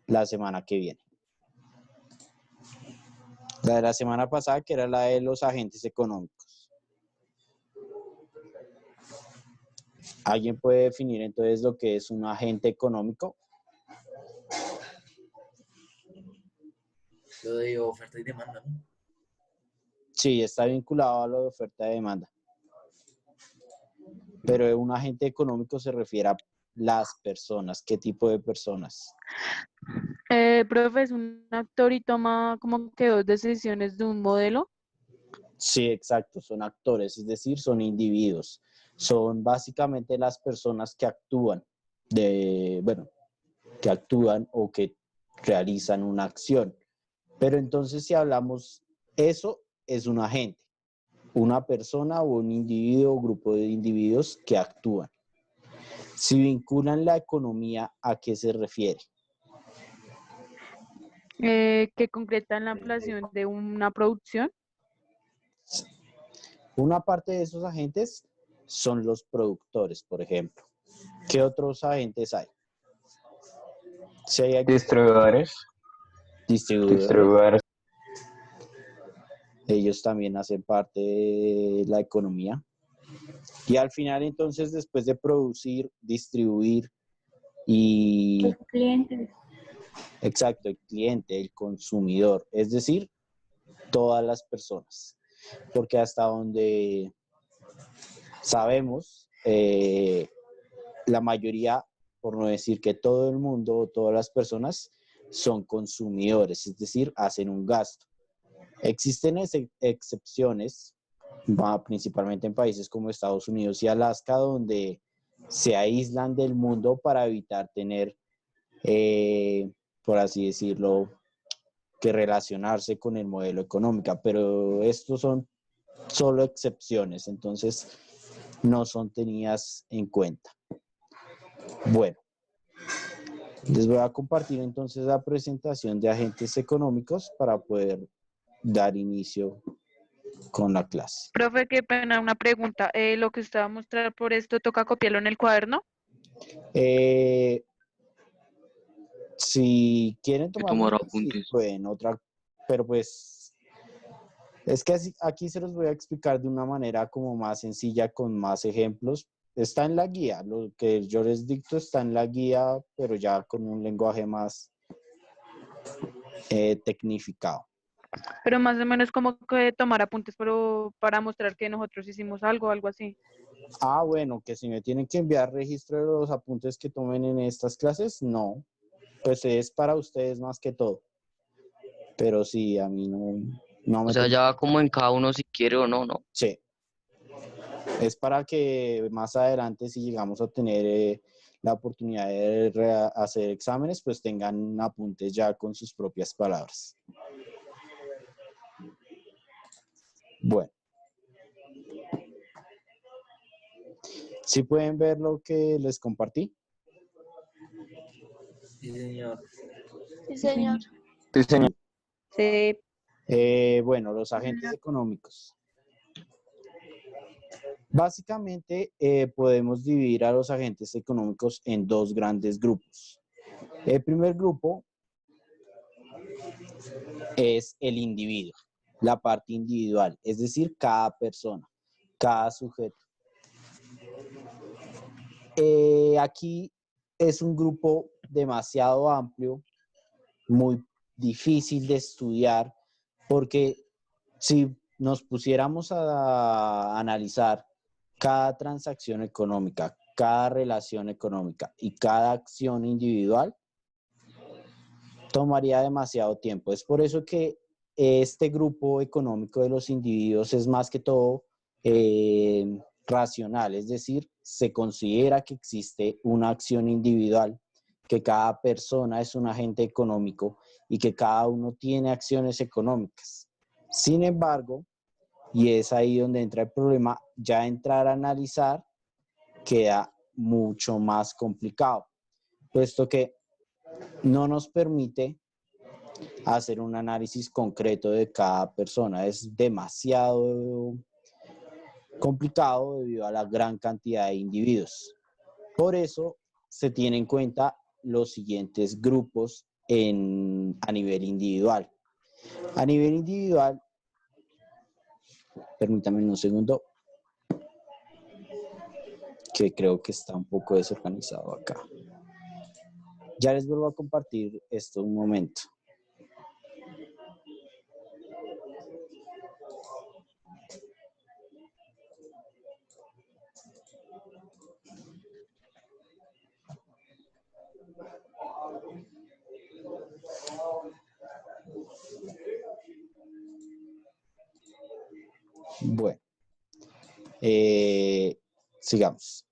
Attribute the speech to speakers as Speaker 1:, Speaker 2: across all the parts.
Speaker 1: La semana que viene. La de la semana pasada, que era la de los agentes económicos. ¿Alguien puede definir entonces lo que es un agente económico?
Speaker 2: Lo de oferta y demanda, ¿no?
Speaker 1: Sí, está vinculado a lo de oferta y demanda. Pero un agente económico se refiere a las personas. ¿Qué tipo de personas?
Speaker 3: Profe, es un actor y toma como que dos decisiones de un modelo.
Speaker 1: Sí, exacto, son actores, es decir, son individuos. Son básicamente las personas que actúan, que actúan o que realizan una acción. Pero entonces si hablamos, eso es un agente, una persona o un individuo o grupo de individuos que actúan. Si vinculan la economía, ¿a qué se refiere?
Speaker 3: Que concretan la ampliación de una producción.
Speaker 1: Una parte de esos agentes son los productores, por ejemplo. ¿Qué otros agentes hay? Si hay
Speaker 4: Distribuidores.
Speaker 1: distribuidores, ellos también hacen parte de la economía. Y al final, entonces, después de producir, distribuir y...
Speaker 5: Los clientes.
Speaker 1: Exacto, el cliente, el consumidor, es decir, todas las personas. Porque hasta donde sabemos, la mayoría, por no decir que todo el mundo o todas las personas, son consumidores, es decir, hacen un gasto. Existen excepciones, principalmente en países como Estados Unidos y Alaska, donde se aíslan del mundo para evitar tener, por así decirlo, que relacionarse con el modelo económico, pero estos son solo excepciones, entonces no son tenidas en cuenta. Bueno, les voy a compartir entonces la presentación de agentes económicos para poder dar inicio con la clase.
Speaker 3: Profe, qué pena, una pregunta. Lo que usted va a mostrar por esto, ¿toca copiarlo en el cuaderno?
Speaker 1: Si quieren tomar
Speaker 4: apuntes.
Speaker 1: sí, pueden, pero pues es que aquí se los voy a explicar de una manera como más sencilla, con más ejemplos. Está en la guía, lo que yo les dicto está en la guía, pero ya con un lenguaje más tecnificado.
Speaker 3: Pero más o menos como que tomar apuntes, pero para mostrar que nosotros hicimos algo así.
Speaker 1: Ah, bueno, que si me tienen que enviar registro de los apuntes que tomen en estas clases, no. Pues es para ustedes más que todo. Pero sí, a mí no me...
Speaker 4: O sea, ya va como en cada uno si quiere o no, ¿no?
Speaker 1: Sí. Es para que más adelante, si llegamos a tener la oportunidad de hacer exámenes, pues tengan apuntes ya con sus propias palabras. Bueno. ¿Sí pueden ver lo que les compartí?
Speaker 2: Sí, señor.
Speaker 5: Sí, señor.
Speaker 4: Sí, señor.
Speaker 3: Sí.
Speaker 1: Bueno, los agentes económicos. Básicamente podemos dividir a los agentes económicos en dos grandes grupos. El primer grupo es el individuo, la parte individual, es decir, cada persona, cada sujeto. Aquí es un grupo demasiado amplio, muy difícil de estudiar, porque si nos pusiéramos a analizar cada transacción económica, cada relación económica y cada acción individual, tomaría demasiado tiempo. Es por eso que este grupo económico de los individuos es más que todo racional, es decir, se considera que existe una acción individual, que cada persona es un agente económico y que cada uno tiene acciones económicas. Sin embargo, y es ahí donde entra el problema, ya entrar a analizar queda mucho más complicado, puesto que no nos permite hacer un análisis concreto de cada persona. Es demasiado complicado debido a la gran cantidad de individuos. Por eso se tienen en cuenta los siguientes grupos a nivel individual. A nivel individual, permítanme un segundo, que creo que está un poco desorganizado acá. Ya les vuelvo a compartir esto un momento. Bueno, sigamos.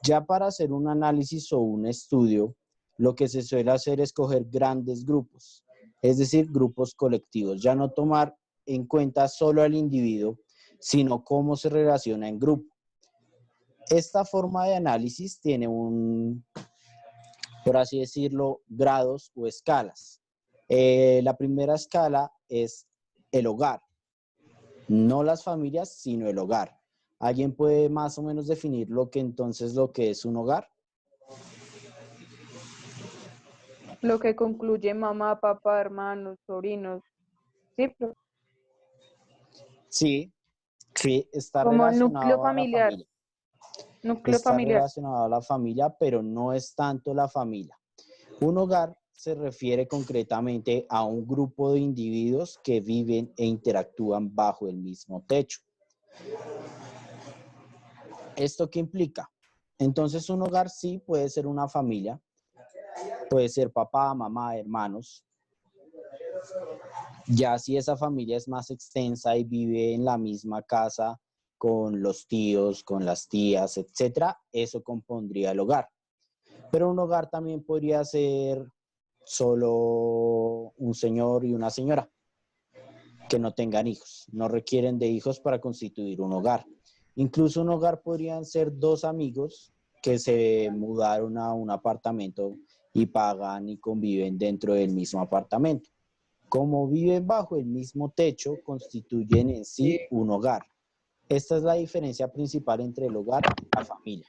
Speaker 1: Ya para hacer un análisis o un estudio, lo que se suele hacer es coger grandes grupos, es decir, grupos colectivos, ya no tomar en cuenta solo al individuo, sino cómo se relaciona en grupo. Esta forma de análisis tiene por así decirlo, grados o escalas. La primera escala es el hogar, no las familias, sino el hogar. ¿Alguien puede más o menos definir lo que es un hogar?
Speaker 3: Lo que concluye mamá, papá, hermanos, sobrinos. Sí,
Speaker 1: Sí, sí, está
Speaker 3: como núcleo
Speaker 1: relacionado a la
Speaker 3: familiar.
Speaker 1: familia.
Speaker 3: Núcleo
Speaker 1: Está
Speaker 3: familiar.
Speaker 1: relacionado a la familia, pero no es tanto la familia. Un hogar se refiere concretamente a un grupo de individuos que viven e interactúan bajo el mismo techo. ¿Esto qué implica? Entonces, un hogar sí puede ser una familia, puede ser papá, mamá, hermanos. Ya si esa familia es más extensa y vive en la misma casa con los tíos, con las tías, etcétera, eso compondría el hogar. Pero un hogar también podría ser solo un señor y una señora que no tengan hijos, no requieren de hijos para constituir un hogar. Incluso un hogar podrían ser dos amigos que se mudaron a un apartamento y pagan y conviven dentro del mismo apartamento. Como viven bajo el mismo techo, constituyen en sí un hogar. Esta es la diferencia principal entre el hogar y la familia.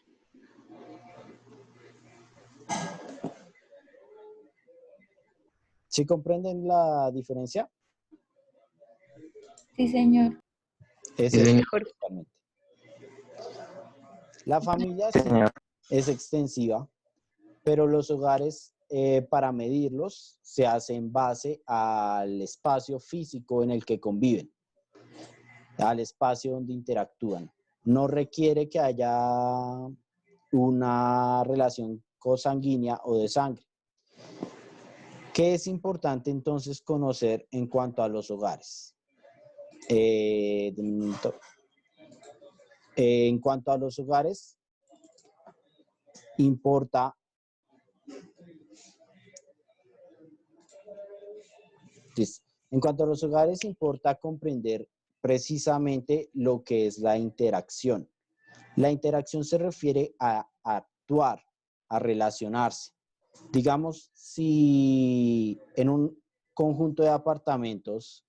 Speaker 1: ¿Sí comprenden la diferencia?
Speaker 5: Sí, señor.
Speaker 1: Es
Speaker 4: Sí,
Speaker 1: eso,
Speaker 4: señor.
Speaker 1: totalmente. La familia
Speaker 4: Sí,
Speaker 1: sí
Speaker 4: señor.
Speaker 1: es extensiva, pero los hogares, para medirlos, se hacen en base al espacio físico en el que conviven, al espacio donde interactúan. No requiere que haya una relación consanguínea o de sangre. ¿Qué es importante entonces conocer en cuanto a los hogares? En cuanto a los hogares, importa comprender precisamente lo que es la interacción. La interacción se refiere a actuar, a relacionarse. Digamos, si en un conjunto de apartamentos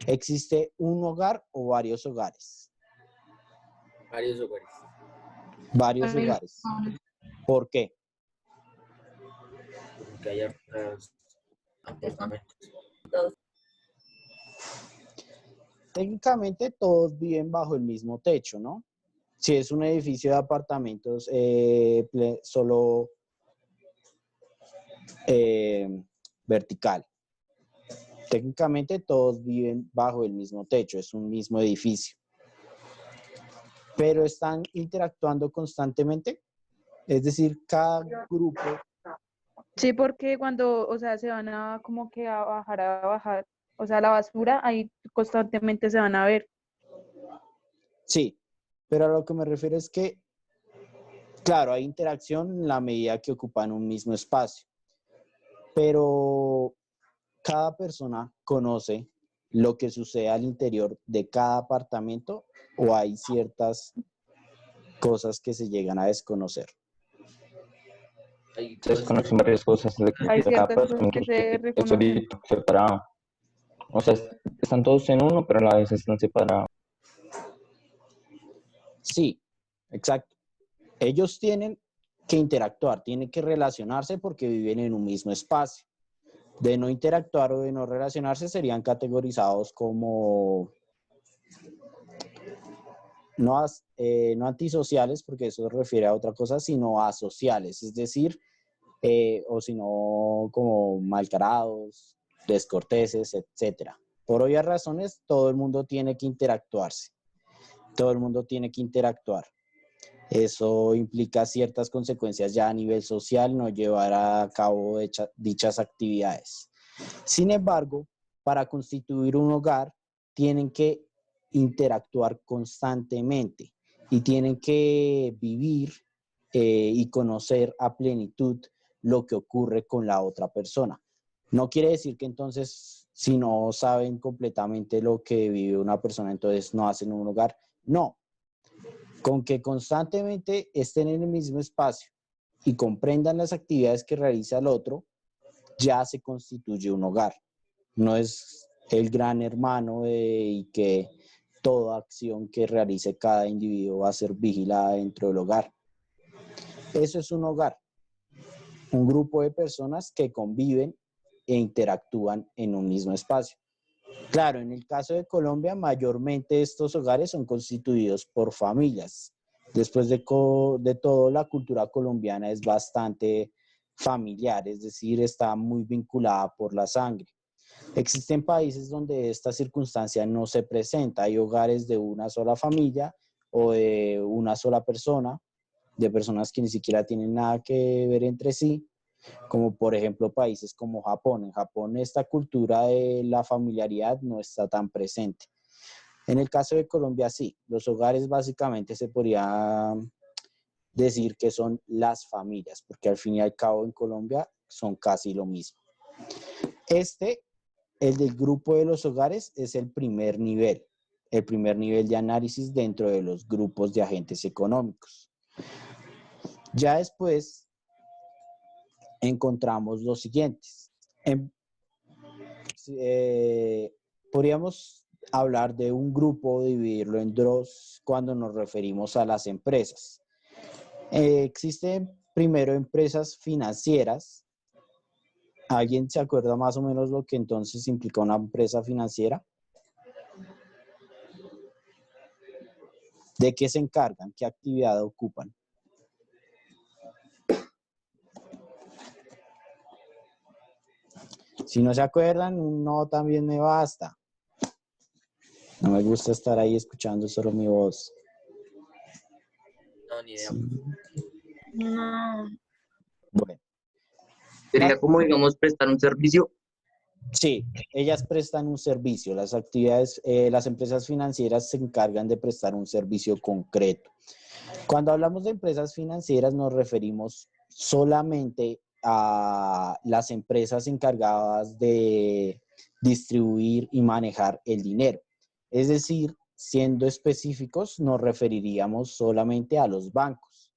Speaker 1: existe un hogar o varios hogares.
Speaker 2: Varios hogares.
Speaker 1: Varios hogares. ¿Por qué?
Speaker 2: Porque hay hartos apartamentos.
Speaker 1: Técnicamente todos viven bajo el mismo techo, ¿no? Si es un edificio de apartamentos solo vertical. Técnicamente todos viven bajo el mismo techo, es un mismo edificio. Pero están interactuando constantemente, es decir, cada grupo.
Speaker 3: Sí, porque cuando, o sea, se van a como que a bajar, o sea, la basura, ahí constantemente se van a ver.
Speaker 1: Sí, pero a lo que me refiero es que, claro, hay interacción en la medida que ocupan un mismo espacio, pero cada persona conoce lo que sucede al interior de cada apartamento o hay ciertas cosas que se llegan a desconocer.
Speaker 2: Hay
Speaker 4: Ustedes
Speaker 2: cosas
Speaker 4: conocen varias cosas de
Speaker 3: Hay
Speaker 4: cada
Speaker 3: ciertas cosas
Speaker 4: apartamento
Speaker 3: que se
Speaker 4: es
Speaker 3: reconocen.
Speaker 4: solito, separado. O sea, están todos en uno, pero a la vez están separados.
Speaker 1: Sí, exacto. Ellos tienen que interactuar, tienen que relacionarse porque viven en un mismo espacio. De no interactuar o de no relacionarse serían categorizados como no antisociales, porque eso se refiere a otra cosa, sino asociales, es decir, o sino como malcarados, descorteses, etcétera. Por obvias razones, todo el mundo tiene que interactuarse, todo el mundo tiene que interactuar. Eso implica ciertas consecuencias ya a nivel social, no llevar a cabo dichas actividades. Sin embargo, para constituir un hogar, tienen que interactuar constantemente y tienen que vivir y conocer a plenitud lo que ocurre con la otra persona. No quiere decir que entonces, si no saben completamente lo que vive una persona, entonces no hacen un hogar. No, con que constantemente estén en el mismo espacio y comprendan las actividades que realiza el otro, ya se constituye un hogar. No es el gran hermano y que toda acción que realice cada individuo va a ser vigilada dentro del hogar. Eso es un hogar, un grupo de personas que conviven e interactúan en un mismo espacio. Claro, en el caso de Colombia, mayormente estos hogares son constituidos por familias. Después de todo, la cultura colombiana es bastante familiar, es decir, está muy vinculada por la sangre. Existen países donde esta circunstancia no se presenta. Hay hogares de una sola familia o de una sola persona, de personas que ni siquiera tienen nada que ver entre sí, como por ejemplo países como Japón. En Japón esta cultura de la familiaridad no está tan presente. En el caso de Colombia sí, los hogares básicamente se podría decir que son las familias, porque al fin y al cabo en Colombia son casi lo mismo. El del grupo de los hogares es el primer nivel de análisis dentro de los grupos de agentes económicos. Ya después encontramos los siguientes. Podríamos hablar de un grupo, dividirlo en dos cuando nos referimos a las empresas. Existen primero empresas financieras. ¿Alguien se acuerda más o menos lo que entonces implica una empresa financiera? ¿De qué se encargan? ¿Qué actividad ocupan? Si no se acuerdan, un no también me basta. No me gusta estar ahí escuchando solo mi voz.
Speaker 2: No, ni idea.
Speaker 1: Sí.
Speaker 5: No.
Speaker 1: Bueno,
Speaker 6: Sería como, digamos, prestar un servicio.
Speaker 1: sí, ellas prestan un servicio. Las empresas financieras se encargan de prestar un servicio concreto. Cuando hablamos de empresas financieras nos referimos solamente a las empresas encargadas de distribuir y manejar el dinero. Es decir, siendo específicos, nos referiríamos solamente a los bancos.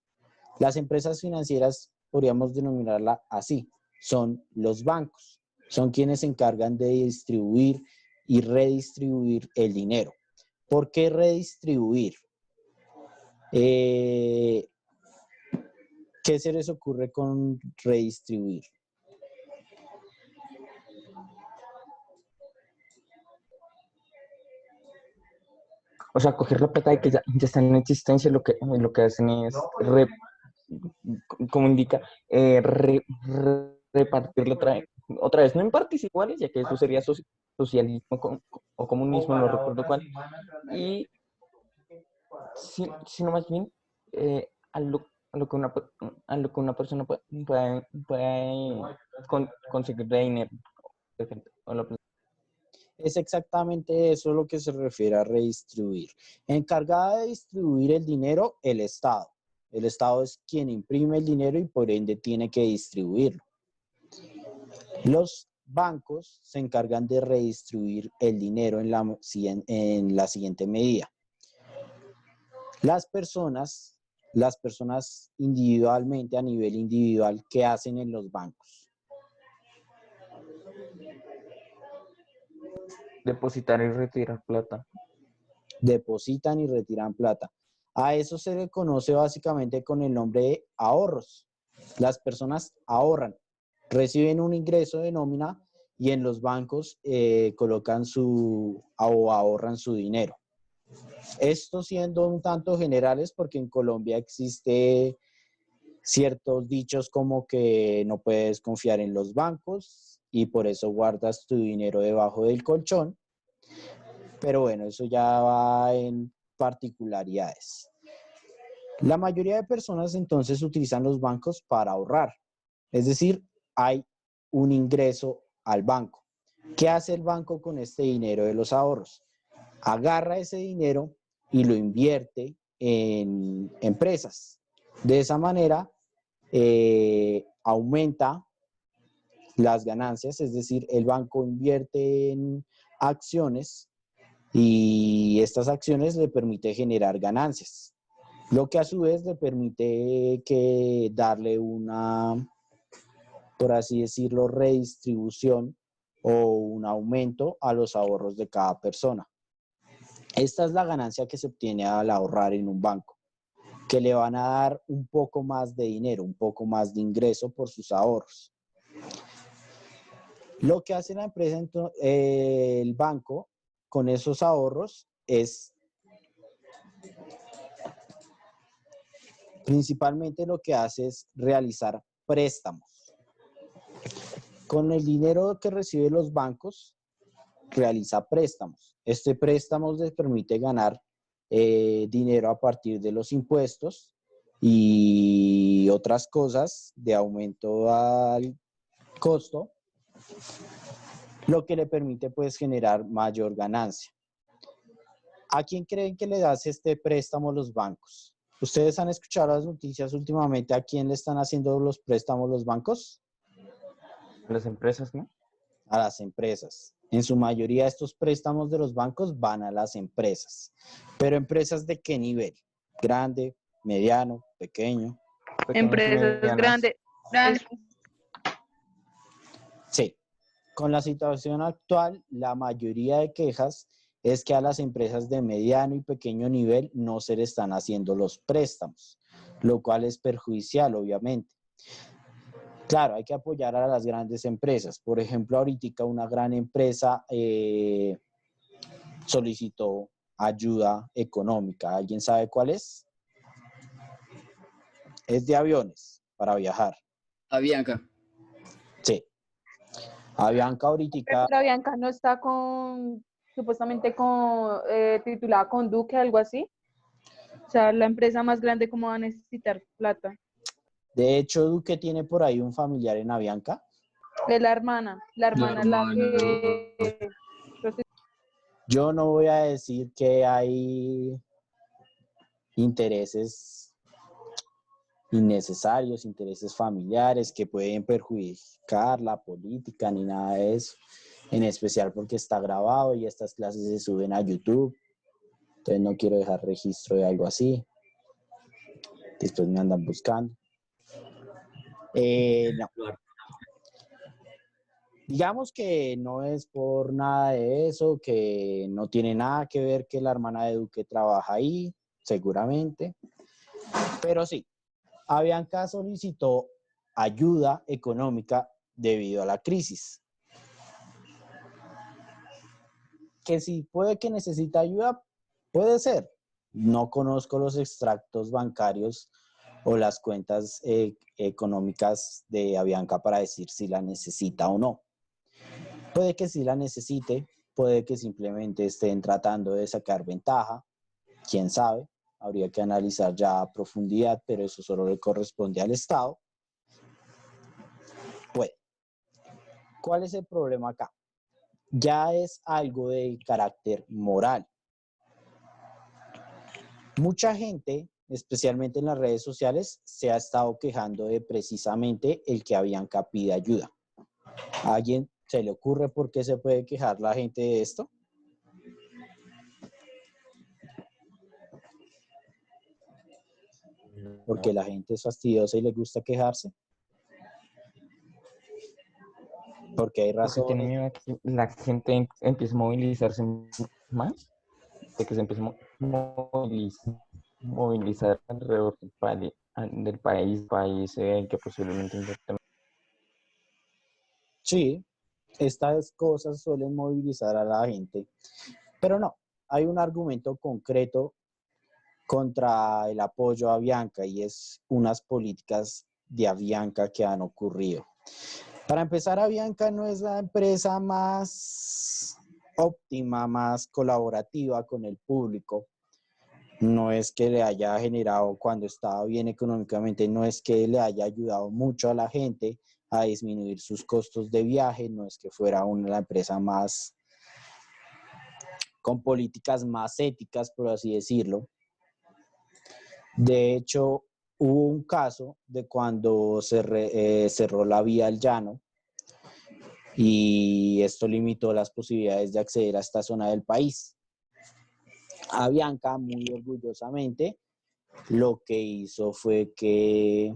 Speaker 1: Las empresas financieras podríamos denominarla así, son los bancos. Son quienes se encargan de distribuir y redistribuir el dinero. ¿Por qué redistribuir? ¿Qué se les ocurre con redistribuir?
Speaker 4: O sea, coger la plata de que ya está en existencia, lo que hacen es, como indica, repartirlo otra vez, no en partes iguales, ya que eso sería socialismo o comunismo, no recuerdo cuál, y sino más bien a lo que una persona puede conseguir de dinero. O
Speaker 1: Es exactamente eso lo que se refiere a redistribuir. Encargada de distribuir el dinero, el Estado. El Estado es quien imprime el dinero y por ende tiene que distribuirlo. Los bancos se encargan de redistribuir el dinero en la siguiente medida. Las personas individualmente, a nivel individual, ¿qué hacen en los bancos?
Speaker 4: depositar y retirar plata.
Speaker 1: Depositan y retiran plata. A eso se le conoce básicamente con el nombre de ahorros. Las personas ahorran, reciben un ingreso de nómina y en los bancos colocan o ahorran su dinero. Esto siendo un tanto generales porque en Colombia existe ciertos dichos como que no puedes confiar en los bancos y por eso guardas tu dinero debajo del colchón. Pero bueno, eso ya va en particularidades. La mayoría de personas entonces utilizan los bancos para ahorrar. Es decir, hay un ingreso al banco. ¿Qué hace el banco con este dinero de los ahorros? Agarra ese dinero y lo invierte en empresas. De esa manera, aumenta las ganancias, es decir, el banco invierte en acciones y estas acciones le permite generar ganancias, lo que a su vez le permite darle una, por así decirlo, redistribución o un aumento a los ahorros de cada persona. Esta es la ganancia que se obtiene al ahorrar en un banco, que le van a dar un poco más de dinero, un poco más de ingreso por sus ahorros. Lo que hace la empresa, el banco, con esos ahorros es principalmente lo que hace es realizar préstamos. Con el dinero que reciben los bancos, realiza préstamos. Este préstamo les permite ganar dinero a partir de los impuestos y otras cosas de aumento al costo, lo que le permite pues generar mayor ganancia. ¿A quién creen que le das este préstamo los bancos? ¿Ustedes han escuchado las noticias últimamente a quién le están haciendo los préstamos los bancos?
Speaker 4: Las empresas, ¿no?
Speaker 1: A las empresas. En su mayoría estos préstamos de los bancos van a las empresas. ¿Pero empresas de qué nivel? ¿Grande, mediano, pequeño?
Speaker 4: Pequeñas y
Speaker 3: Empresas
Speaker 4: medianas.
Speaker 3: grandes.
Speaker 1: Sí. Con la situación actual, la mayoría de quejas es que a las empresas de mediano y pequeño nivel no se le están haciendo los préstamos, lo cual es perjudicial, obviamente. Claro, hay que apoyar a las grandes empresas. Por ejemplo, ahorita una gran empresa solicitó ayuda económica. ¿Alguien sabe cuál es? Es de aviones para viajar.
Speaker 7: Avianca.
Speaker 1: Sí. Avianca ahorita.
Speaker 3: Pero Bianca no está supuestamente titulada con Duque, algo así. O sea, la empresa más grande, ¿cómo va a necesitar plata?
Speaker 1: De hecho, Duque tiene por ahí un familiar en Avianca.
Speaker 3: Es la hermana es la que...
Speaker 1: Yo no voy a decir que hay intereses innecesarios, intereses familiares que pueden perjudicar la política ni nada de eso, en especial porque está grabado y estas clases se suben a YouTube, entonces no quiero dejar registro de algo así, después me andan buscando. No. Digamos que no es por nada de eso, que no tiene nada que ver que la hermana de Duque trabaja ahí, seguramente, pero sí. Avianca solicitó ayuda económica debido a la crisis. Que si puede que necesite ayuda, puede ser. No conozco los extractos bancarios o las cuentas económicas de Avianca para decir si la necesita o no. Puede que sí la necesite, puede que simplemente estén tratando de sacar ventaja, quién sabe. Habría que analizar ya a profundidad, pero eso solo le corresponde al Estado. Puede. ¿Cuál es el problema acá? Ya es algo de carácter moral. Mucha gente, especialmente en las redes sociales, se ha estado quejando de precisamente el que Avianca pide ayuda. ¿A alguien se le ocurre por qué se puede quejar la gente de esto? Porque la gente es fastidiosa y le gusta quejarse. Porque hay
Speaker 4: Porque tiene
Speaker 1: razones.
Speaker 4: miedo a que la gente empiece a movilizarse más, de que se empiece a movilizar. movilizar alrededor del país que posiblemente invierten.
Speaker 1: Sí, estas cosas suelen movilizar a la gente, pero no, hay un argumento concreto contra el apoyo a Avianca y es unas políticas de Avianca que han ocurrido. Para empezar, Avianca no es la empresa más óptima, más colaborativa con el público. No es que le haya generado, cuando estaba bien económicamente, no es que le haya ayudado mucho a la gente a disminuir sus costos de viaje, no es que fuera la empresa más, con políticas más éticas, por así decirlo. De hecho, hubo un caso de cuando cerró la vía al llano y esto limitó las posibilidades de acceder a esta zona del país. Avianca, muy orgullosamente, lo que hizo fue que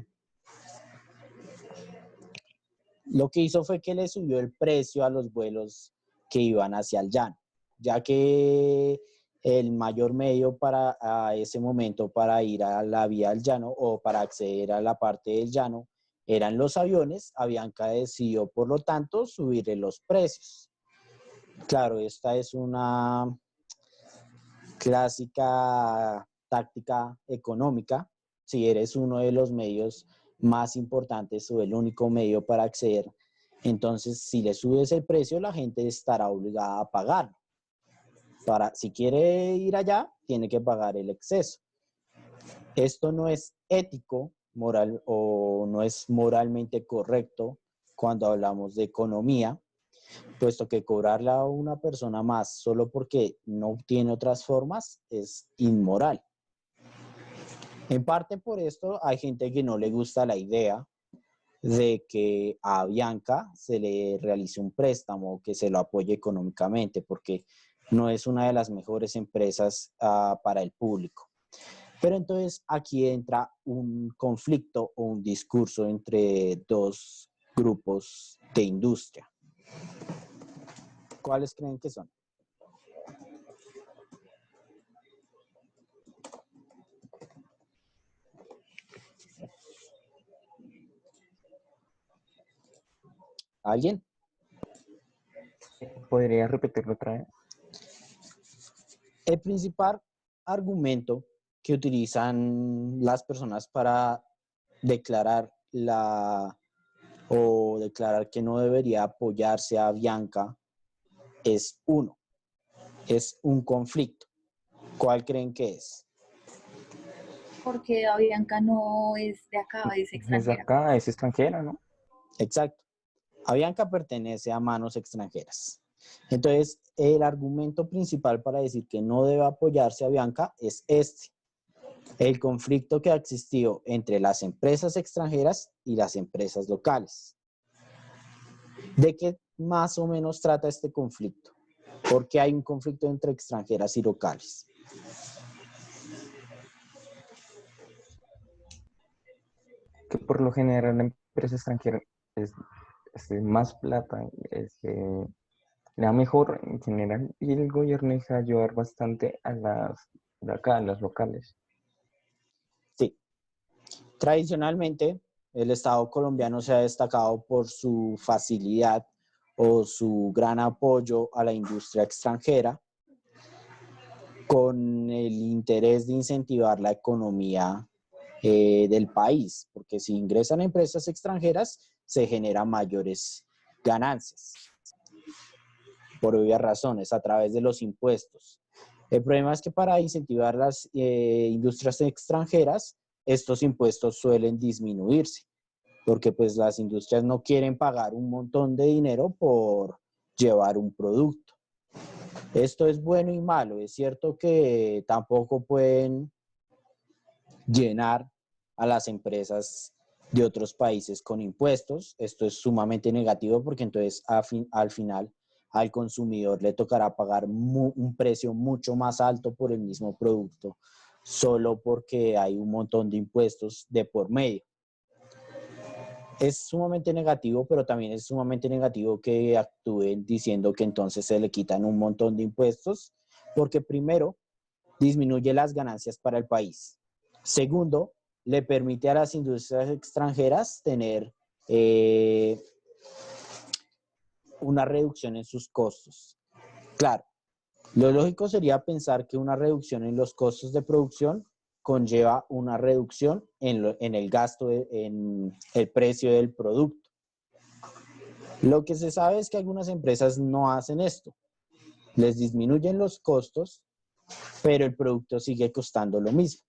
Speaker 1: le subió el precio a los vuelos que iban hacia el llano, ya que el mayor medio para a ese momento para ir a la vía del llano o para acceder a la parte del llano eran los aviones. Avianca decidió, por lo tanto, subirle los precios. Claro, esta es una clásica táctica económica. Si eres uno de los medios más importantes o el único medio para acceder, entonces si le subes el precio, la gente estará obligada a pagarlo. Si quiere ir allá, tiene que pagar el exceso. Esto no es ético, moral o no es moralmente correcto cuando hablamos de economía, puesto que cobrarle a una persona más solo porque no tiene otras formas es inmoral. En parte por esto hay gente que no le gusta la idea de que a Avianca se le realice un préstamo, que se lo apoye económicamente, porque no es una de las mejores empresas para el público. Pero entonces aquí entra un conflicto o un discurso entre dos grupos de industria. ¿Cuáles creen que son? ¿Alguien?
Speaker 4: ¿Podría repetirlo otra vez?
Speaker 1: El principal argumento que utilizan las personas para declarar declarar que no debería apoyarse a Avianca es un conflicto. ¿Cuál creen que es?
Speaker 5: Porque Avianca no es de acá, es
Speaker 4: Es
Speaker 5: extranjera.
Speaker 4: acá, es extranjera, ¿no?
Speaker 1: Exacto. Avianca pertenece a manos extranjeras. Entonces, el argumento principal para decir que no debe apoyarse a Avianca es el conflicto que ha existido entre las empresas extranjeras y las empresas locales. ¿De qué más o menos trata este conflicto? ¿Por qué hay un conflicto entre extranjeras y locales?
Speaker 4: Que por lo general la empresa extranjera es más plata, le da mejor en general, y el gobierno deja ayudar bastante a las de acá, a las locales.
Speaker 1: Sí. Tradicionalmente, el Estado colombiano se ha destacado por su facilidad o su gran apoyo a la industria extranjera con el interés de incentivar la economía del país, porque si ingresan empresas extranjeras se generan mayores ganancias, por obvias razones, a través de los impuestos. El problema es que para incentivar las industrias extranjeras, estos impuestos suelen disminuirse, porque pues las industrias no quieren pagar un montón de dinero por llevar un producto. Esto es bueno y malo. Es cierto que tampoco pueden llenar a las empresas de otros países con impuestos. Esto es sumamente negativo porque entonces al final al consumidor le tocará pagar un precio mucho más alto por el mismo producto, solo porque hay un montón de impuestos de por medio. Es sumamente negativo, pero también es sumamente negativo que actúen diciendo que entonces se le quitan un montón de impuestos, porque primero disminuye las ganancias para el país. Segundo, le permite a las industrias extranjeras tener una reducción en sus costos. Claro, lo lógico sería pensar que una reducción en los costos de producción conlleva una reducción en el gasto, en el precio del producto. Lo que se sabe es que algunas empresas no hacen esto. Les disminuyen los costos, pero el producto sigue costando lo mismo.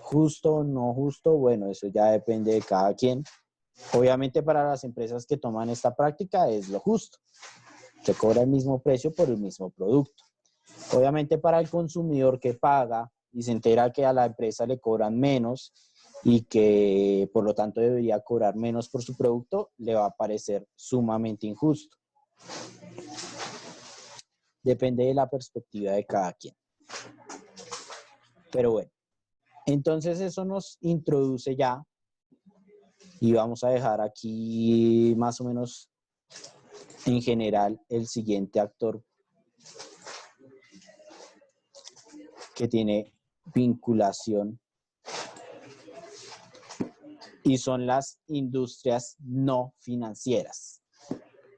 Speaker 1: Justo o no justo, bueno, eso ya depende de cada quien. Obviamente para las empresas que toman esta práctica es lo justo. Se cobra el mismo precio por el mismo producto. Obviamente para el consumidor que paga y se entera que a la empresa le cobran menos y que por lo tanto debería cobrar menos por su producto, le va a parecer sumamente injusto. Depende de la perspectiva de cada quien. Pero bueno, entonces eso nos introduce ya y vamos a dejar aquí más o menos en general el siguiente actor que tiene vinculación y son las industrias no financieras.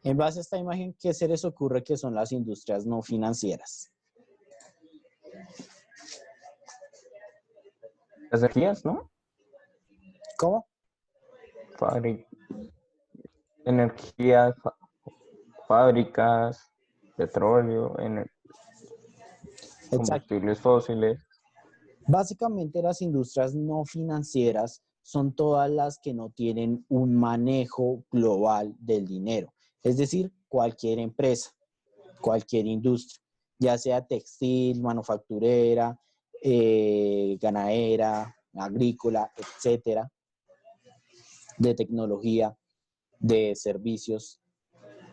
Speaker 1: En base a esta imagen, ¿qué se les ocurre que son las industrias no financieras?
Speaker 4: Las energías, ¿no?
Speaker 1: ¿Cómo?
Speaker 4: Energías, fábricas, petróleo,
Speaker 1: Exacto.
Speaker 4: combustibles fósiles.
Speaker 1: Básicamente las industrias no financieras son todas las que no tienen un manejo global del dinero. Es decir, cualquier empresa, cualquier industria, ya sea textil, manufacturera, ganadera, agrícola, etcétera, de tecnología, de servicios.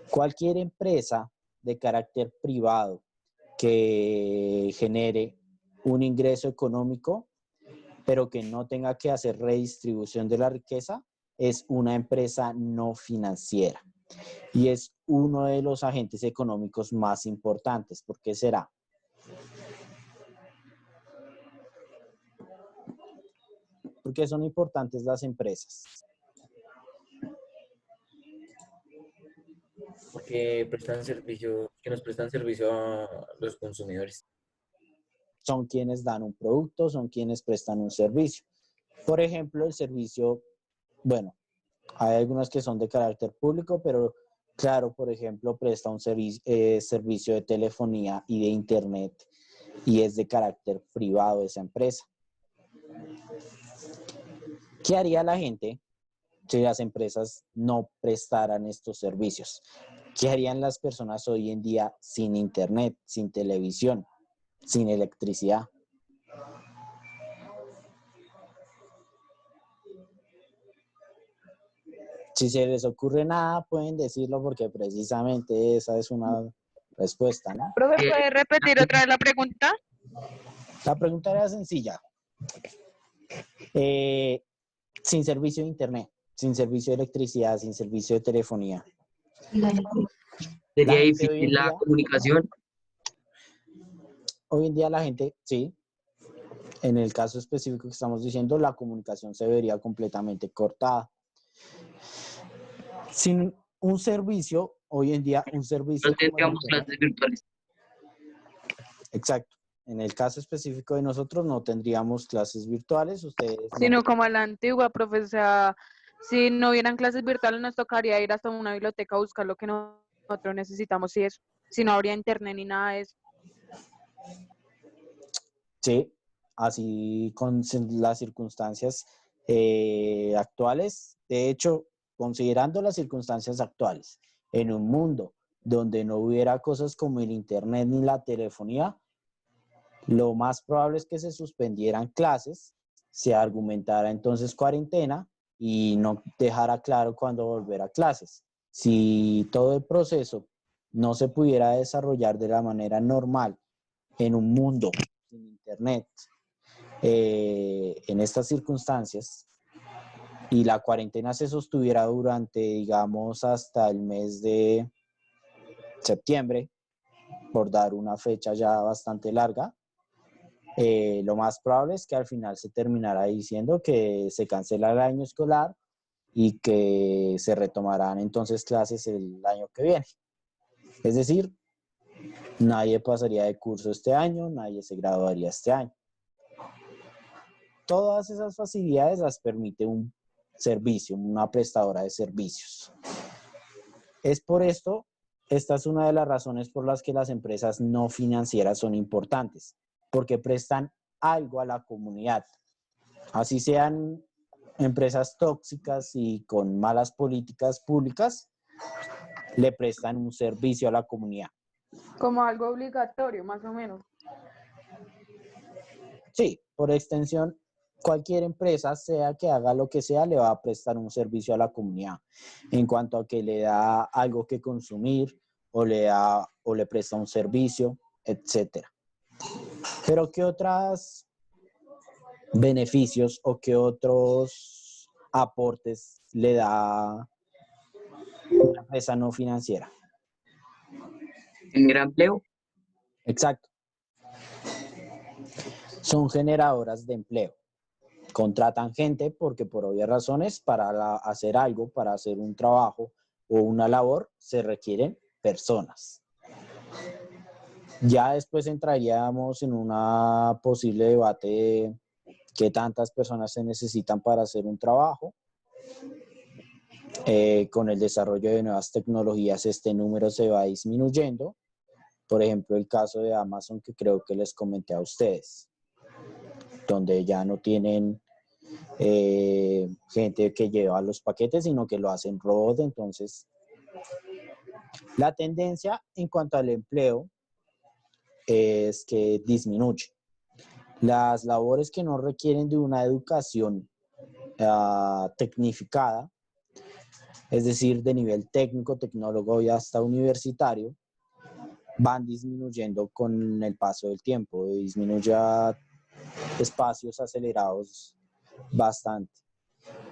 Speaker 1: Cualquier empresa de carácter privado que genere un ingreso económico, pero que no tenga que hacer redistribución de la riqueza, es una empresa no financiera. Y es uno de los agentes económicos más importantes. ¿Por qué será? Porque son importantes las empresas.
Speaker 2: Porque prestan servicio, que nos prestan servicio a los consumidores.
Speaker 1: Son quienes dan un producto, son quienes prestan un servicio. Por ejemplo, el servicio, bueno, hay algunos que son de carácter público, pero claro, por ejemplo, presta un servicio de telefonía y de internet y es de carácter privado esa empresa. ¿Qué haría la gente si las empresas no prestaran estos servicios? ¿Qué harían las personas hoy en día sin internet, sin televisión, sin electricidad? Si se les ocurre nada, pueden decirlo porque precisamente esa es una respuesta, ¿no?
Speaker 3: Profe, ¿puede repetir otra vez la pregunta?
Speaker 1: La pregunta era sencilla. Sin servicio de internet, sin servicio de electricidad, sin servicio de telefonía.
Speaker 6: Sería
Speaker 1: gente
Speaker 6: difícil la comunicación.
Speaker 1: Hoy en día la gente, sí, en el caso específico que estamos diciendo, la comunicación se vería completamente cortada. Sin un servicio, hoy en día un servicio...
Speaker 6: No tendríamos clases virtuales.
Speaker 1: Exacto. En el caso específico de nosotros no tendríamos clases virtuales. Ustedes
Speaker 3: Sino como a la antigua, profe, o sea, si no hubieran clases virtuales nos tocaría ir hasta una biblioteca a buscar lo que nosotros necesitamos y eso. Si no habría internet ni nada de eso.
Speaker 1: Sí, así con las circunstancias actuales. De hecho, considerando las circunstancias actuales, en un mundo donde no hubiera cosas como el internet ni la telefonía, lo más probable es que se suspendieran clases, se argumentara entonces cuarentena y no dejara claro cuándo volver a clases. Si todo el proceso no se pudiera desarrollar de la manera normal en un mundo sin internet, en estas circunstancias, y la cuarentena se sostuviera durante, digamos, hasta el mes de septiembre, por dar una fecha ya bastante larga, lo más probable es que al final se terminará diciendo que se cancela el año escolar y que se retomarán entonces clases el año que viene. Es decir, nadie pasaría de curso este año, nadie se graduaría este año. Todas esas facilidades las permite un servicio, una prestadora de servicios. Es por esto, esta es una de las razones por las que las empresas no financieras son importantes, porque prestan algo a la comunidad. Así sean empresas tóxicas y con malas políticas públicas, le prestan un servicio a la comunidad.
Speaker 3: Como algo obligatorio, más o menos.
Speaker 1: Sí, por extensión, cualquier empresa, sea que haga lo que sea, le va a prestar un servicio a la comunidad en cuanto a que le da algo que consumir o le presta un servicio, etcétera. Pero ¿qué otros beneficios o qué otros aportes le da una empresa no financiera?
Speaker 6: Genera empleo.
Speaker 1: Exacto. Son generadoras de empleo. Contratan gente porque por obvias razones para hacer algo, para hacer un trabajo o una labor, se requieren personas. Ya después entraríamos en una posible debate de qué tantas personas se necesitan para hacer un trabajo. Con el desarrollo de nuevas tecnologías este número se va disminuyendo. Por ejemplo, el caso de Amazon que creo que les comenté a ustedes, donde ya no tienen gente que lleva los paquetes, sino que lo hacen robots. Entonces, la tendencia en cuanto al empleo es que disminuye. Las labores que no requieren de una educación tecnificada, es decir, de nivel técnico, tecnólogo y hasta universitario, van disminuyendo con el paso del tiempo, disminuye a espacios acelerados bastante.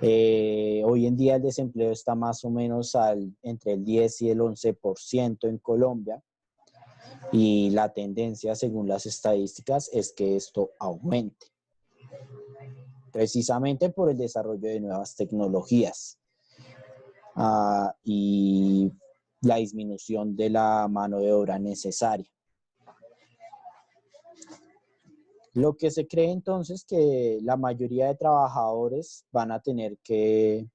Speaker 1: Hoy en día el desempleo está más o menos entre el 10 y el 11% en Colombia, y la tendencia, según las estadísticas, es que esto aumente, precisamente por el desarrollo de nuevas tecnologías y la disminución de la mano de obra necesaria. Lo que se cree entonces que la mayoría de trabajadores van a tener que,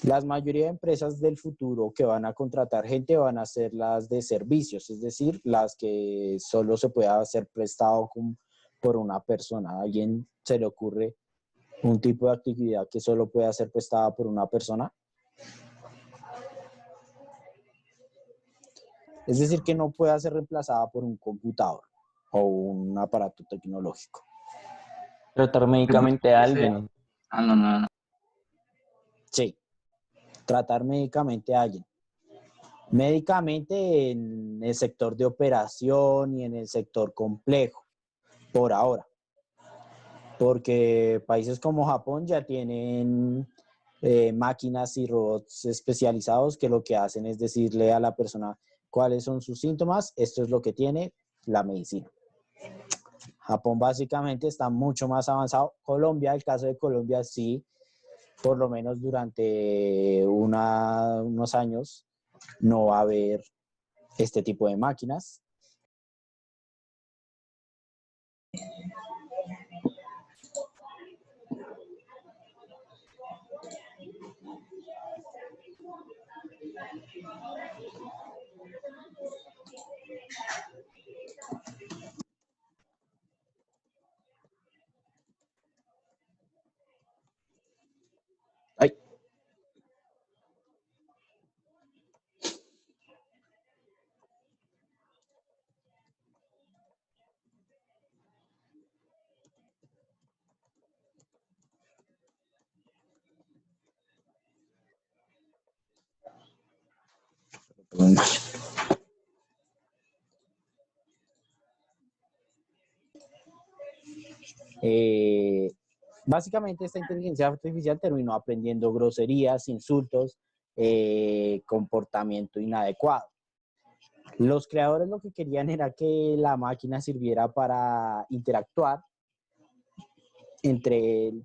Speaker 1: la mayoría de empresas del futuro que van a contratar gente van a ser las de servicios, es decir, las que solo se pueda hacer prestado por una persona. ¿A alguien se le ocurre un tipo de actividad que solo pueda ser prestada por una persona? Es decir, que no pueda ser reemplazada por un computador o un aparato tecnológico.
Speaker 4: Tratar médicamente a alguien.
Speaker 6: No.
Speaker 1: Sí, tratar médicamente a alguien. Médicamente en el sector de operación y en el sector complejo, por ahora. Porque países como Japón ya tienen máquinas y robots especializados que lo que hacen es decirle a la persona cuáles son sus síntomas, esto es lo que tiene la medicina. Japón básicamente está mucho más avanzado. Colombia, el caso de Colombia, sí, por lo menos durante unos años no va a haber este tipo de máquinas. Ay. Básicamente esta inteligencia artificial terminó aprendiendo groserías, insultos, comportamiento inadecuado. Los creadores lo que querían era que la máquina sirviera para interactuar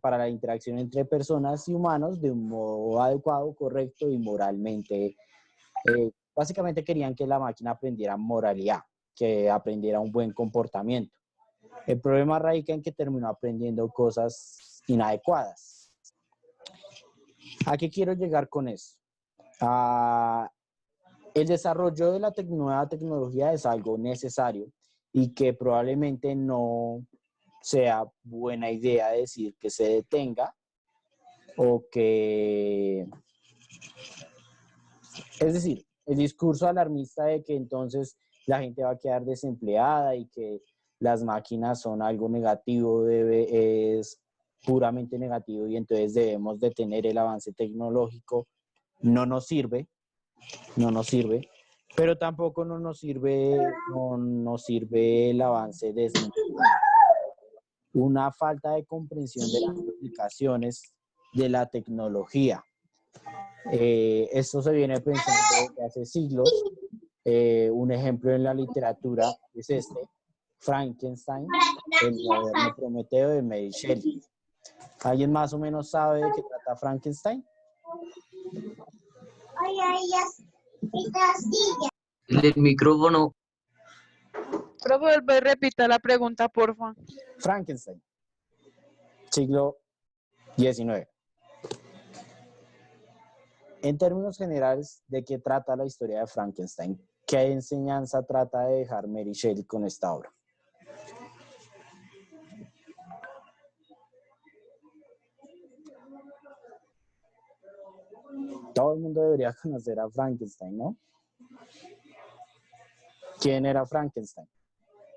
Speaker 1: para la interacción entre personas y humanos de un modo adecuado, correcto y moralmente. Básicamente querían que la máquina aprendiera moralidad, que aprendiera un buen comportamiento. El problema radica en que terminó aprendiendo cosas inadecuadas. ¿A qué quiero llegar con eso? El desarrollo de la nueva tecnología es algo necesario y que probablemente no sea buena idea decir que se detenga o que... Es decir, el discurso alarmista de que entonces la gente va a quedar desempleada y que las máquinas son algo negativo es puramente negativo y entonces debemos detener el avance tecnológico, no nos sirve, pero tampoco no nos sirve el avance de una falta de comprensión de las implicaciones de la tecnología. Esto se viene pensando desde hace siglos. Un ejemplo en la literatura es Frankenstein, el moderno Prometeo de Mary Shelley. ¿Alguien más o menos sabe de qué trata Frankenstein?
Speaker 6: El micrófono.
Speaker 3: Profe, repita la pregunta, porfa.
Speaker 1: Frankenstein, siglo XIX. En términos generales, ¿de qué trata la historia de Frankenstein? ¿Qué enseñanza trata de dejar Mary Shelley con esta obra? Todo el mundo debería conocer a Frankenstein, ¿no? ¿Quién era Frankenstein?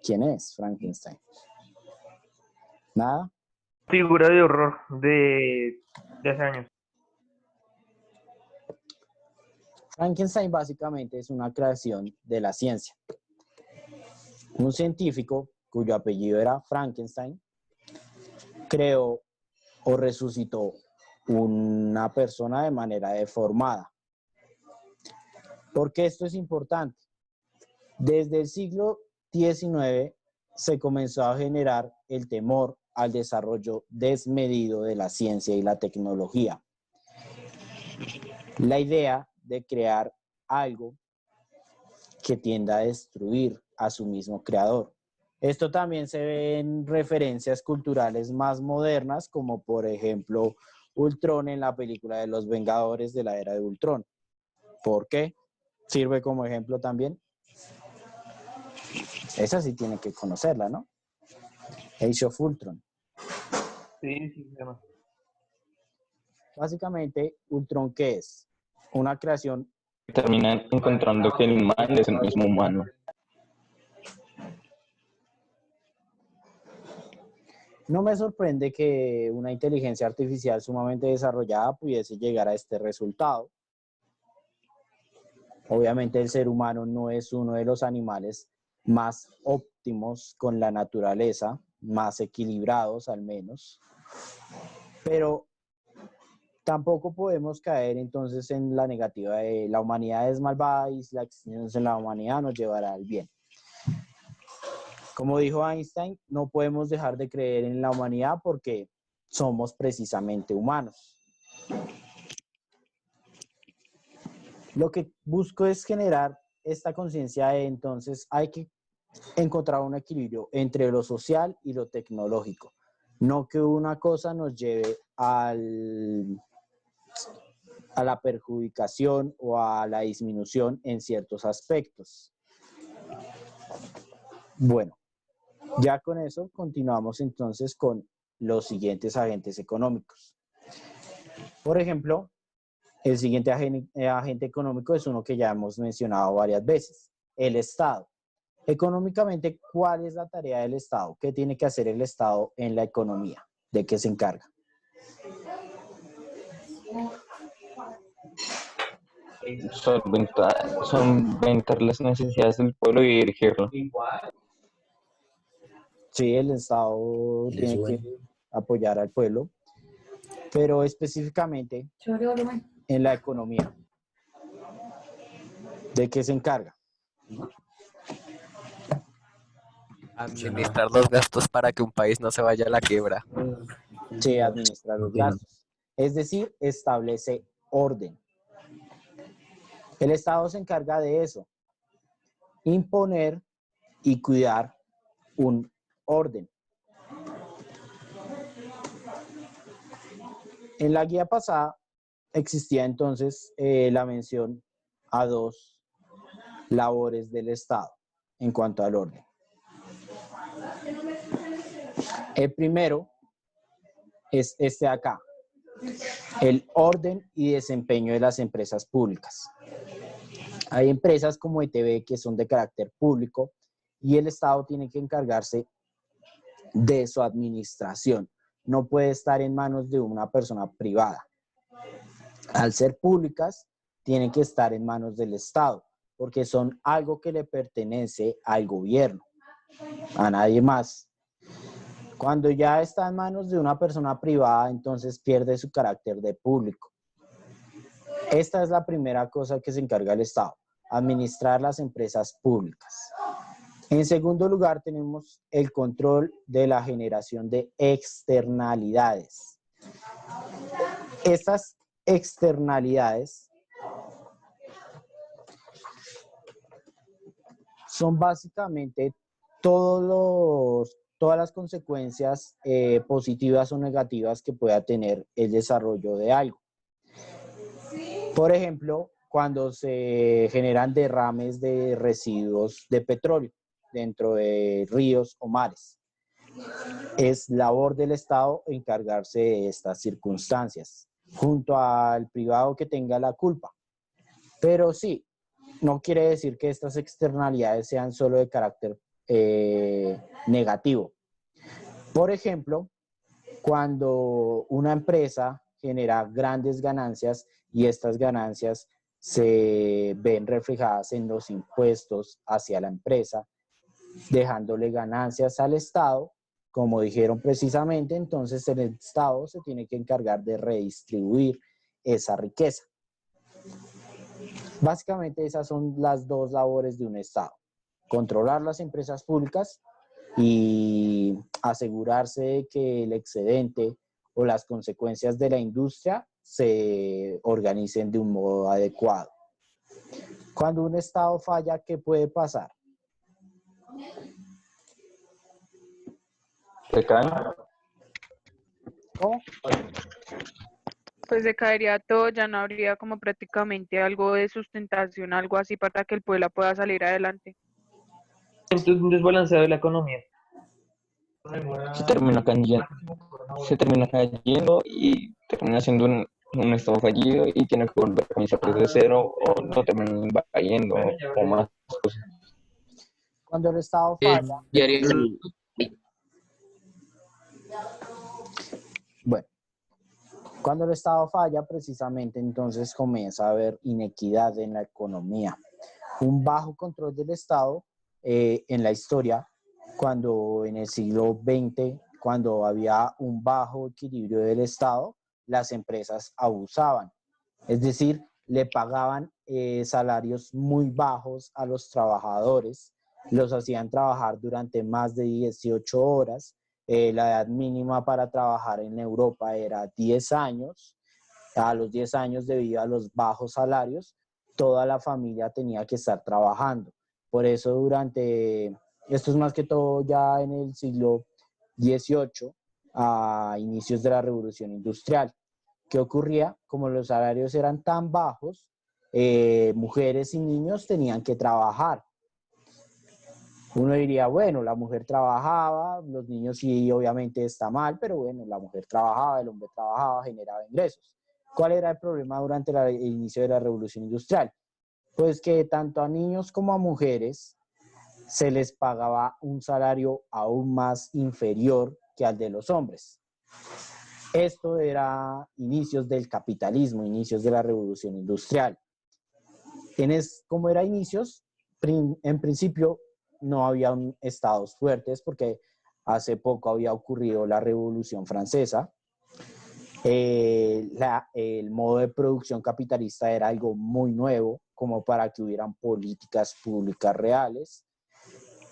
Speaker 1: ¿Quién es Frankenstein? ¿Nada?
Speaker 7: Figura de horror de hace años.
Speaker 1: Frankenstein básicamente es una creación de la ciencia. Un científico cuyo apellido era Frankenstein creó o resucitó una persona de manera deformada. ¿Por qué esto es importante? Desde el siglo XIX se comenzó a generar el temor al desarrollo desmedido de la ciencia y la tecnología. La idea de crear algo que tienda a destruir a su mismo creador. Esto también se ve en referencias culturales más modernas, como por ejemplo Ultron en la película de los Vengadores de la Era de Ultron. ¿Por qué? Sirve como ejemplo también. Esa sí tiene que conocerla, ¿no? Age of Ultron.
Speaker 7: Sí, no.
Speaker 1: Básicamente, Ultron, ¿qué es? Una creación.
Speaker 4: Terminan encontrando que el mal es el mismo humano.
Speaker 1: No me sorprende que una inteligencia artificial sumamente desarrollada pudiese llegar a este resultado. Obviamente el ser humano no es uno de los animales más óptimos con la naturaleza, más equilibrados al menos, pero tampoco podemos caer entonces en la negativa de la humanidad es malvada y la extinción de la humanidad nos llevará al bien. Como dijo Einstein, no podemos dejar de creer en la humanidad porque somos precisamente humanos. Lo que busco es generar esta conciencia de entonces hay que encontrar un equilibrio entre lo social y lo tecnológico. No que una cosa nos lleve a la perjudicación o a la disminución en ciertos aspectos. Bueno, ya con eso continuamos entonces con los siguientes agentes económicos. Por ejemplo, el siguiente agente económico es uno que ya hemos mencionado varias veces, el Estado. Económicamente, ¿cuál es la tarea del Estado? ¿Qué tiene que hacer el Estado en la economía? ¿De qué se encarga?
Speaker 4: Solventar las necesidades del pueblo y dirigirlo.
Speaker 1: Sí, el Estado tiene que apoyar al pueblo, pero específicamente en la economía. ¿De qué se encarga?
Speaker 8: Administrar los gastos para que un país no se vaya a la quiebra.
Speaker 1: Se administra los gastos. Es decir, establece orden. El Estado se encarga de eso, imponer y cuidar un orden. En la guía pasada existía entonces la mención a dos labores del Estado en cuanto al orden. El primero es este de acá, el orden y desempeño de las empresas públicas. Hay empresas como ETB que son de carácter público y el Estado tiene que encargarse de su administración. No puede estar en manos de una persona privada. Al ser públicas, tienen que estar en manos del Estado, porque son algo que le pertenece al gobierno, a nadie más. Cuando ya está en manos de una persona privada, entonces pierde su carácter de público. Esta es la primera cosa que se encarga el Estado, administrar las empresas públicas. En segundo lugar, tenemos el control de la generación de externalidades. Estas externalidades son básicamente todas las consecuencias positivas o negativas que pueda tener el desarrollo de algo. Por ejemplo, cuando se generan derrames de residuos de petróleo dentro de ríos o mares. Es labor del Estado encargarse de estas circunstancias, junto al privado que tenga la culpa. Pero sí, no quiere decir que estas externalidades sean solo de carácter negativo. Por ejemplo, cuando una empresa genera grandes ganancias y estas ganancias se ven reflejadas en los impuestos hacia la empresa, dejándole ganancias al Estado, como dijeron precisamente, entonces el Estado se tiene que encargar de redistribuir esa riqueza. Básicamente esas son las dos labores de un Estado: controlar las empresas públicas y asegurarse de que el excedente o las consecuencias de la industria se organicen de un modo adecuado. Cuando un Estado falla, ¿qué puede pasar?
Speaker 4: ¿Se caen?
Speaker 1: ¿Cómo?
Speaker 3: Pues se caería todo, ya no habría como prácticamente algo de sustentación, algo así para que el pueblo pueda salir adelante.
Speaker 7: Entonces, un desbalanceado de la economía.
Speaker 4: Se termina cayendo y termina siendo un estado fallido y tiene que volver a comenzar desde cero o no termina cayendo o más cosas.
Speaker 1: Cuando el Estado
Speaker 6: El
Speaker 1: falla,
Speaker 6: diario
Speaker 1: bueno, cuando el Estado falla, precisamente entonces comienza a haber inequidad en la economía. Un bajo control del Estado en la historia, cuando en el siglo XX, cuando había un bajo equilibrio del Estado, las empresas abusaban. Es decir, le pagaban salarios muy bajos a los trabajadores, los hacían trabajar durante más de 18 horas. La edad mínima para trabajar en Europa era 10 años. A los 10 años, debido a los bajos salarios, toda la familia tenía que estar trabajando. Por eso esto es más que todo ya en el siglo XVIII, a inicios de la Revolución Industrial. ¿Qué ocurría? Como los salarios eran tan bajos, mujeres y niños tenían que trabajar. Uno diría, bueno, la mujer trabajaba, los niños sí, obviamente está mal, pero bueno, la mujer trabajaba, el hombre trabajaba, generaba ingresos. ¿Cuál era el problema durante el inicio de la Revolución Industrial? Pues que tanto a niños como a mujeres se les pagaba un salario aún más inferior que al de los hombres. Esto era inicios del capitalismo, inicios de la Revolución Industrial. Como era inicios, en principio no había estados fuertes porque hace poco había ocurrido la Revolución Francesa. El modo de producción capitalista era algo muy nuevo como para que hubieran políticas públicas reales.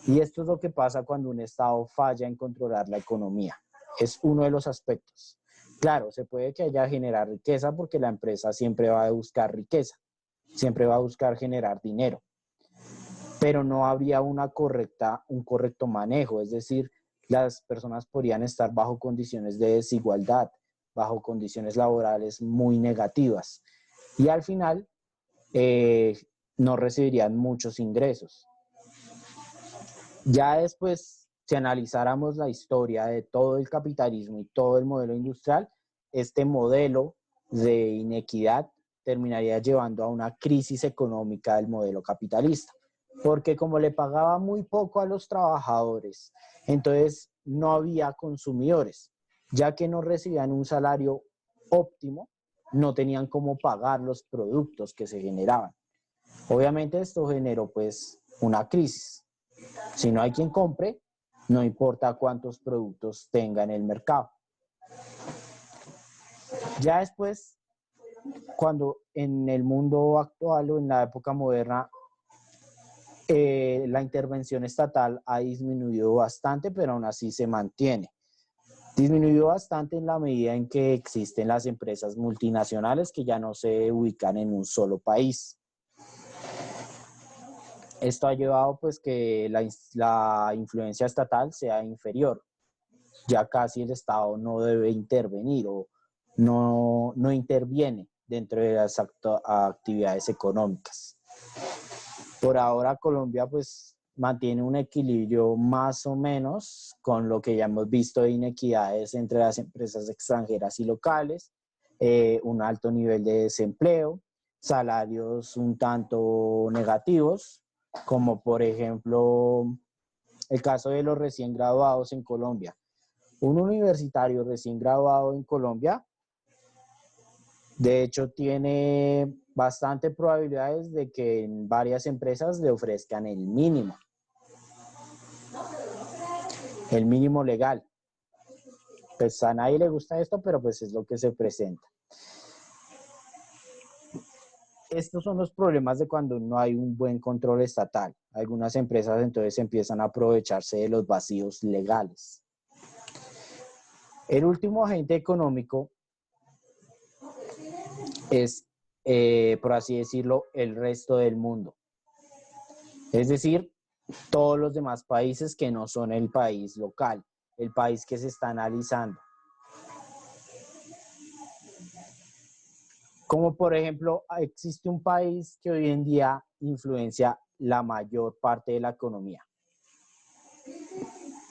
Speaker 1: Y esto es lo que pasa cuando un Estado falla en controlar la economía. Es uno de los aspectos. Claro, se puede que haya generar riqueza porque la empresa siempre va a buscar riqueza, siempre va a buscar generar dinero, pero no habría un correcto manejo, es decir, las personas podrían estar bajo condiciones de desigualdad, bajo condiciones laborales muy negativas y al final no recibirían muchos ingresos. Ya después, si analizáramos la historia de todo el capitalismo y todo el modelo industrial, este modelo de inequidad terminaría llevando a una crisis económica del modelo capitalista, porque como le pagaba muy poco a los trabajadores, entonces no había consumidores, ya que no recibían un salario óptimo, no tenían cómo pagar los productos que se generaban. Obviamente esto generó pues una crisis. Si no hay quien compre, no importa cuántos productos tenga en el mercado. Ya después, cuando en el mundo actual o en la época moderna, la intervención estatal ha disminuido bastante, pero aún así se mantiene. Disminuyó bastante en la medida en que existen las empresas multinacionales que ya no se ubican en un solo país. Esto ha llevado pues que la influencia estatal sea inferior. Ya casi el Estado no debe intervenir o no interviene dentro de las actividades económicas. Por ahora Colombia pues mantiene un equilibrio más o menos con lo que ya hemos visto de inequidades entre las empresas extranjeras y locales, un alto nivel de desempleo, salarios un tanto negativos, como por ejemplo el caso de los recién graduados en Colombia. Un universitario recién graduado en Colombia, de hecho, tiene bastante probabilidades de que en varias empresas le ofrezcan el mínimo legal. Pues a nadie le gusta esto, pero pues es lo que se presenta. Estos son los problemas de cuando no hay un buen control estatal. Algunas empresas entonces empiezan a aprovecharse de los vacíos legales. El último agente económico es, por así decirlo, el resto del mundo. Es decir, todos los demás países que no son el país local, el país que se está analizando. Como por ejemplo, existe un país que hoy en día influencia la mayor parte de la economía.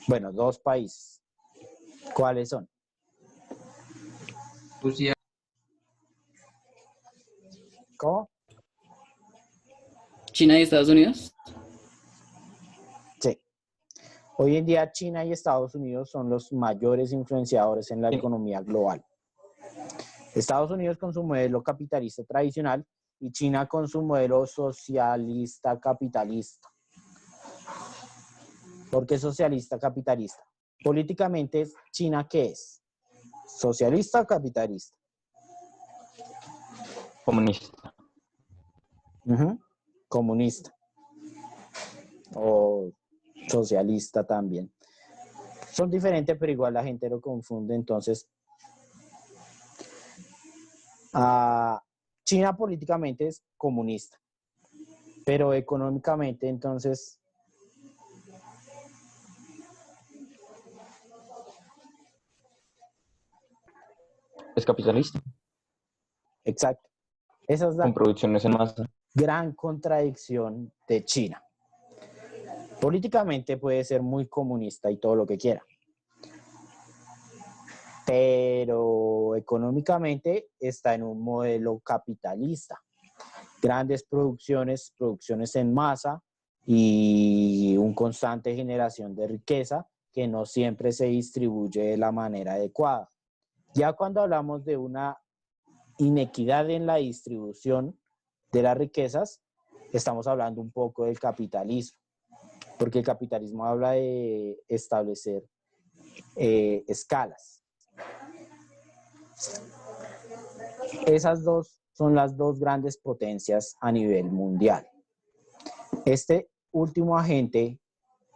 Speaker 1: Bueno, dos países. ¿Cuáles son?
Speaker 6: Rusia,
Speaker 1: ¿Cómo?
Speaker 9: China y Estados Unidos.
Speaker 1: Sí. Hoy en día China y Estados Unidos son los mayores influenciadores en la economía global. Estados Unidos con su modelo capitalista tradicional y China con su modelo socialista capitalista. ¿Por qué socialista capitalista? Políticamente, ¿China qué es? ¿Socialista o capitalista?
Speaker 4: Comunista.
Speaker 1: Comunista. O socialista también. Son diferentes, pero igual la gente lo confunde. Entonces, China políticamente es comunista, pero económicamente entonces
Speaker 4: Es capitalista,
Speaker 1: exacto. Esa es
Speaker 4: con
Speaker 1: la
Speaker 4: producciones en masa.
Speaker 1: gran contradicción de China. Políticamente puede ser muy comunista y todo lo que quiera, pero económicamente está en un modelo capitalista. Grandes producciones en masa y una constante generación de riqueza que no siempre se distribuye de la manera adecuada. Ya cuando hablamos de una inequidad en la distribución de las riquezas, estamos hablando un poco del capitalismo, porque el capitalismo habla de establecer escalas. Esas dos son las dos grandes potencias a nivel mundial. Este último agente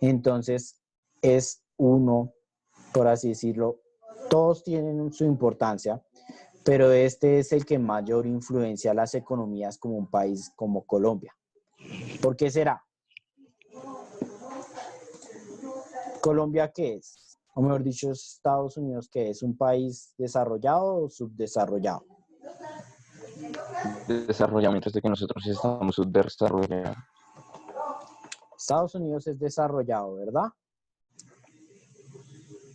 Speaker 1: Entonces, es uno, por así decirlo, todos tienen su importancia, pero este es el que mayor influencia a las economías como un país como Colombia. ¿Por qué será? ¿Colombia qué es? O mejor dicho, Estados Unidos, ¿qué es? ¿Un país desarrollado o subdesarrollado?
Speaker 4: Desarrollado, mientras de que nosotros estamos subdesarrollados.
Speaker 1: Estados Unidos es desarrollado, ¿verdad?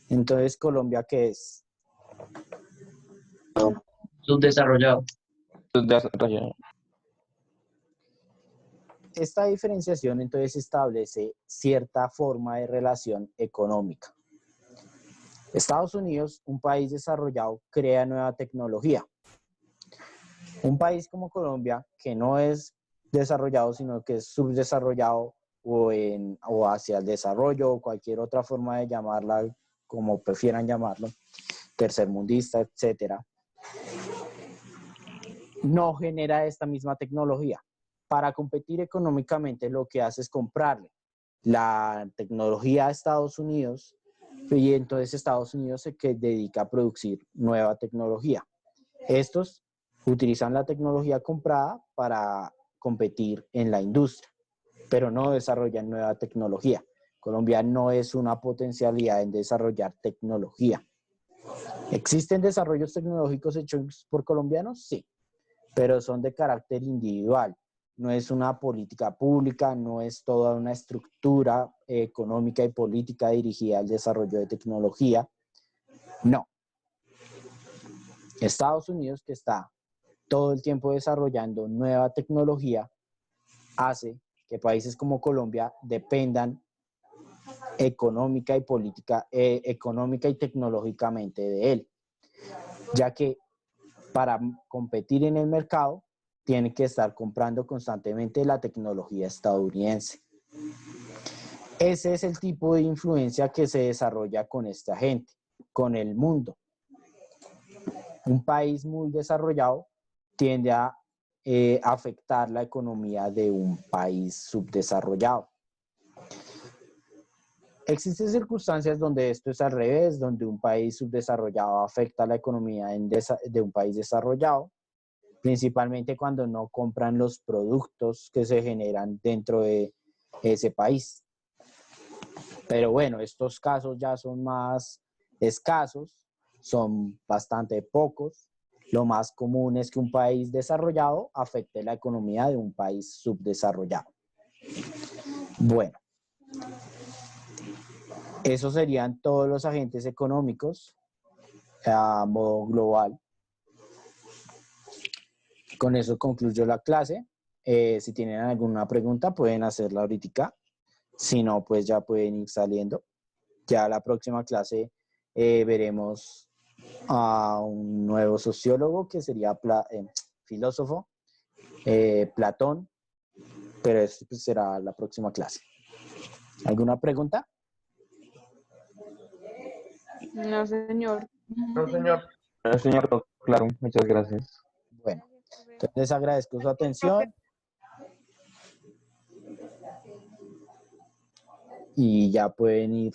Speaker 1: Entonces, ¿Colombia qué es?
Speaker 6: Subdesarrollado.
Speaker 4: Subdesarrollado.
Speaker 1: Esta diferenciación entonces establece cierta forma de relación económica. Estados Unidos, un país desarrollado, crea nueva tecnología. Un país como Colombia, que no es desarrollado, sino que es subdesarrollado o hacia el desarrollo o cualquier otra forma de llamarla, como prefieran llamarlo, tercermundista, etcétera, no genera esta misma tecnología. Para competir económicamente, lo que hace es comprarle la tecnología a Estados Unidos y entonces Estados Unidos se dedica a producir nueva tecnología. Estos utilizan la tecnología comprada para competir en la industria, pero no desarrollan nueva tecnología. Colombia no es una potencialidad en desarrollar tecnología. ¿Existen desarrollos tecnológicos hechos por colombianos? Sí, pero son de carácter individual. No es una política pública, no es toda una estructura económica y política dirigida al desarrollo de tecnología. No. Estados Unidos, que está todo el tiempo desarrollando nueva tecnología, hace que países como Colombia dependan económica y tecnológicamente de él, ya que para competir en el mercado tiene que estar comprando constantemente la tecnología estadounidense. Ese es el tipo de influencia que se desarrolla con esta gente, con el mundo. Un país muy desarrollado tiende a afectar la economía de un país subdesarrollado. Existen circunstancias donde esto es al revés, donde un país subdesarrollado afecta la economía de un país desarrollado, principalmente cuando no compran los productos que se generan dentro de ese país. Pero bueno, estos casos ya son más escasos, son bastante pocos. Lo más común es que un país desarrollado afecte la economía de un país subdesarrollado. Bueno, esos serían todos los agentes económicos a modo global. Con eso concluyo la clase. Si tienen alguna pregunta, pueden hacerla ahorita. Si no, pues ya pueden ir saliendo. Ya la próxima clase veremos a un nuevo sociólogo que sería filósofo, Platón, pero eso pues, será la próxima clase. ¿Alguna pregunta?
Speaker 3: No, señor.
Speaker 7: No, señor.
Speaker 4: Señor, claro, muchas gracias.
Speaker 1: Bueno, entonces les agradezco su atención. Y ya pueden ir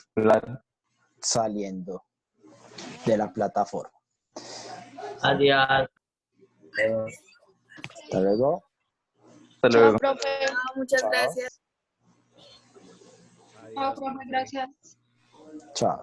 Speaker 1: saliendo de la plataforma.
Speaker 6: Adiós.
Speaker 1: Hasta luego.
Speaker 4: Hasta luego.
Speaker 5: profe. Muchas
Speaker 1: Chao.
Speaker 5: gracias.
Speaker 8: Adiós,
Speaker 5: profe,
Speaker 8: profe.
Speaker 5: gracias.
Speaker 1: Chao.